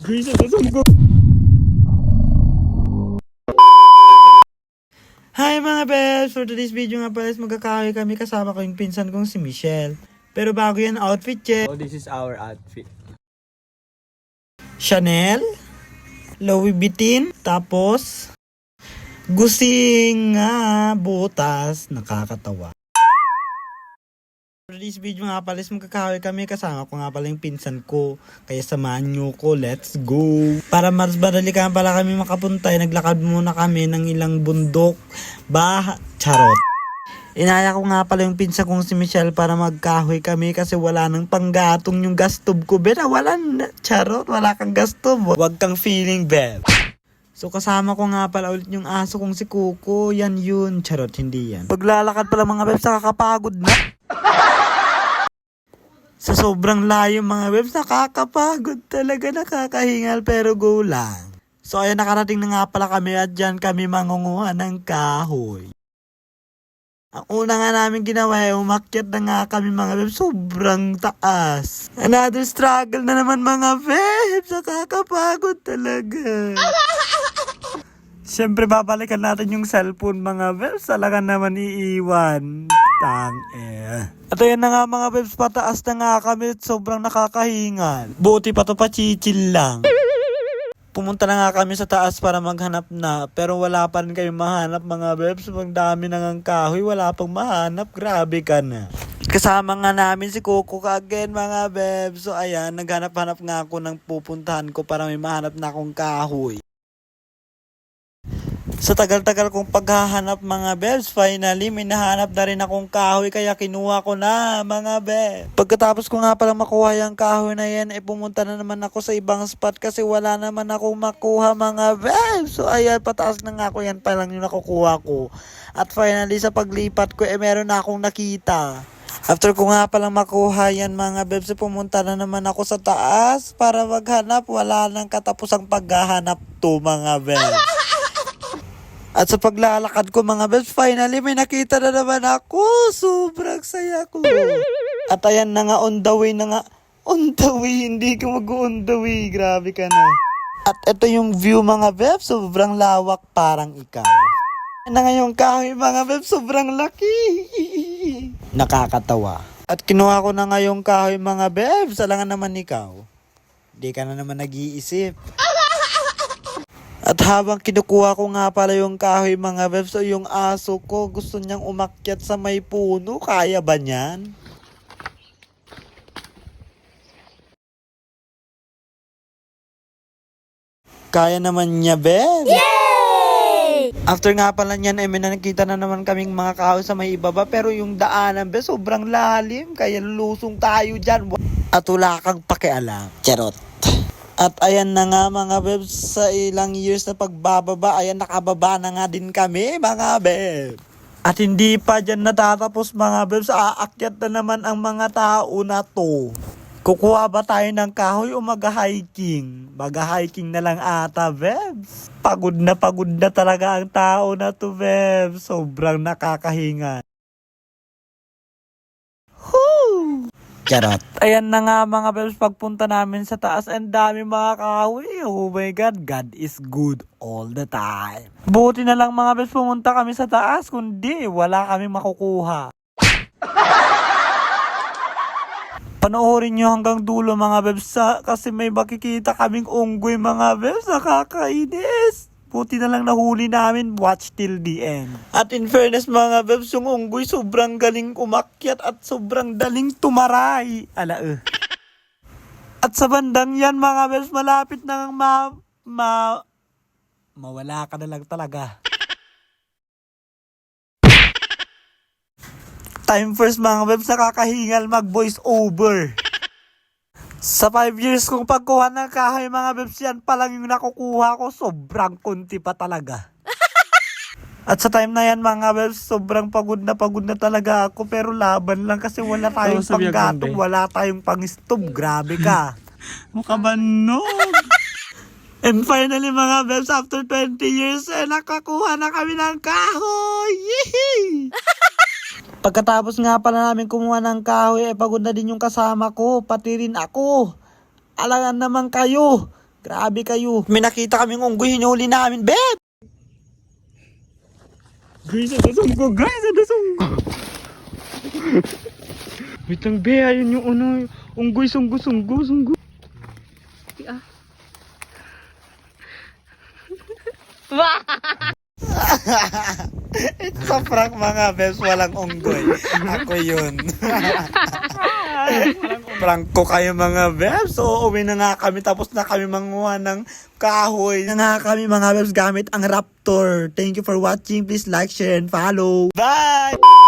Hi mga best! For today's video nga pala is magkakahoy kami kasama ko yung pinsan kong si Michelle. Pero bago yan, outfit check. So this is our outfit. Chanel, Louis Vuitton, tapos gusing nga butas, nakakatawa. For today's video nga pala is magkakahoy kami kasama ko nga pala yung pinsan ko. Kaya samahan nyo ko, let's go! Para mas madali ka pala kami makapuntay, naglakad muna kami ng ilang bundok. Charot. Inaya ko nga pala yung pinsan kong si Michelle para magkahoy kami kasi wala nang panggatong yung gastob ko. Bera, wala na. Charot, wala kang gastob. Wag kang feeling bad. So kasama ko nga pala ulit yung aso kong si Kuko. Yan yun. Charot, hindi yan. Paglalakad pala mga bebs, nakakapagod na. Sa sobrang layo mga bebs, nakakapagod talaga, nakakahingal pero go lang. So ayan, nakarating na nga pala kami at dyan kami mangunguha ng kahoy. Ang una nga namin ginawa ay umakyat na nga kami mga bebs, sobrang taas. Another struggle na naman mga bebs, nakakapagod talaga. Siyempre babalikan natin yung cellphone mga bebs, talaga naman iiwan. At ayan na nga mga bebs, pataas na nga kami at sobrang nakakahingal. Buti pa to, pachichil lang. Pumunta na nga kami sa taas para maghanap na, pero wala pa rin kayo mahanap mga bebs. Pag dami na ng kahoy, wala pang mahanap, grabe ka na. Kasama nga namin si Coco again mga bebs. So ayan, naghanap-hanap nga ako ng pupuntahan ko para may mahanap na akong kahoy. Sa tagal-tagal kong paghahanap mga bebs, finally may nahanap na rin akong kahoy kaya kinuha ko na mga bebs. Pagkatapos ko nga pala makuha yung kahoy na yan, pumunta na naman ako sa ibang spot kasi wala naman akong makuha mga bebs. So ayan, pataas na nga ako, yan pa lang yung nakukuha ko. At finally sa paglipat ko, meron na akong nakita. After ko nga palang makuha yan mga bebs, pumunta na naman ako sa taas para maghanap. Wala nang katapusang paghahanap to mga bebs. At sa paglalakad ko mga bebs, finally may nakita na naman ako. Sobrang saya ko. At ayan na nga, on the way na nga. On the way, hindi ka mag-on the way. Grabe ka na. At ito yung view mga bebs, sobrang lawak parang ikaw. Na nga yung kahoy mga bebs, sobrang laki. Nakakatawa. At kinuha ko na nga yung kahoy mga bebs, alangan naman ikaw. Di ka na naman nag-iisip. At habang kinukuha ko nga pala yung kahoy mga bebs, so yung aso ko gusto niyang umakyat sa may puno. Kaya ba niyan? Kaya naman niya, bebs. Yay! After nga pala niyan, may nakita na naman kaming mga kahoy sa may ibaba. Pero yung daanan, bebs, sobrang lalim. Kaya lulusong tayo dyan. At wala kang pakialam. Charot. At ayan na nga mga bebs, sa ilang years na pagbababa, ayan nakababa na nga din kami mga bebs. At hindi pa dyan natatapos mga bebs, aakyat na naman ang mga tao na to. Kukuha ba tayo ng kahoy o mag-hiking? Mag-hiking na lang ata bebs. Pagod na talaga ang tao na to bebs. Sobrang nakakahinga. Charot. Ayan na nga mga bebs, pagpunta namin sa taas, ang dami mga kahoy. Oh my God, God is good all the time. Buti na lang mga bebs, pumunta kami sa taas, kundi wala kami makukuha. Panoorin nyo hanggang dulo mga bebs kasi may makikita kaming unggoy mga bebs, nakakainis. Buti na lang nahuli namin, watch till the end. At in fairness mga bebs, yung unggoy sobrang galing umakyat at sobrang daling tumaray. At sa bandang yan mga bebs, malapit na mawala ka na lang talaga. Time first mga bebs, nakakahingal mag voice over. Sa 5 years kong pagkuha ng kahoy mga bebs, yan pa lang yung nakukuha ko, sobrang kunti pa talaga. At sa time na yan mga bebs, sobrang pagod na talaga ako, pero laban lang kasi wala tayong panggatong, wala tayong pang-stove, grabe ka. Mukha ba no? And finally mga bebs, after 20 years, nakakuha na kami ng kahoy! Yee! Pagkatapos nga pala namin kumuha ng kahoy, pagod na din yung kasama ko, pati rin ako. Alangan naman kayo. Grabe kayo. May nakita kaming unggoy, hinuli namin, beb. Guys, adasong ko, guys, adasong ko. Wait lang, be, ayun yung ano, unggoy, sunggo. It's a prank mga bebs, walang unggoy. Ako yun. Prank ko kayo mga bebs. So, uwi na nga kami tapos na kami manguha ng kahoy. Na nga kami mga bebs gamit ang Raptor. Thank you for watching. Please like, share, and follow. Bye!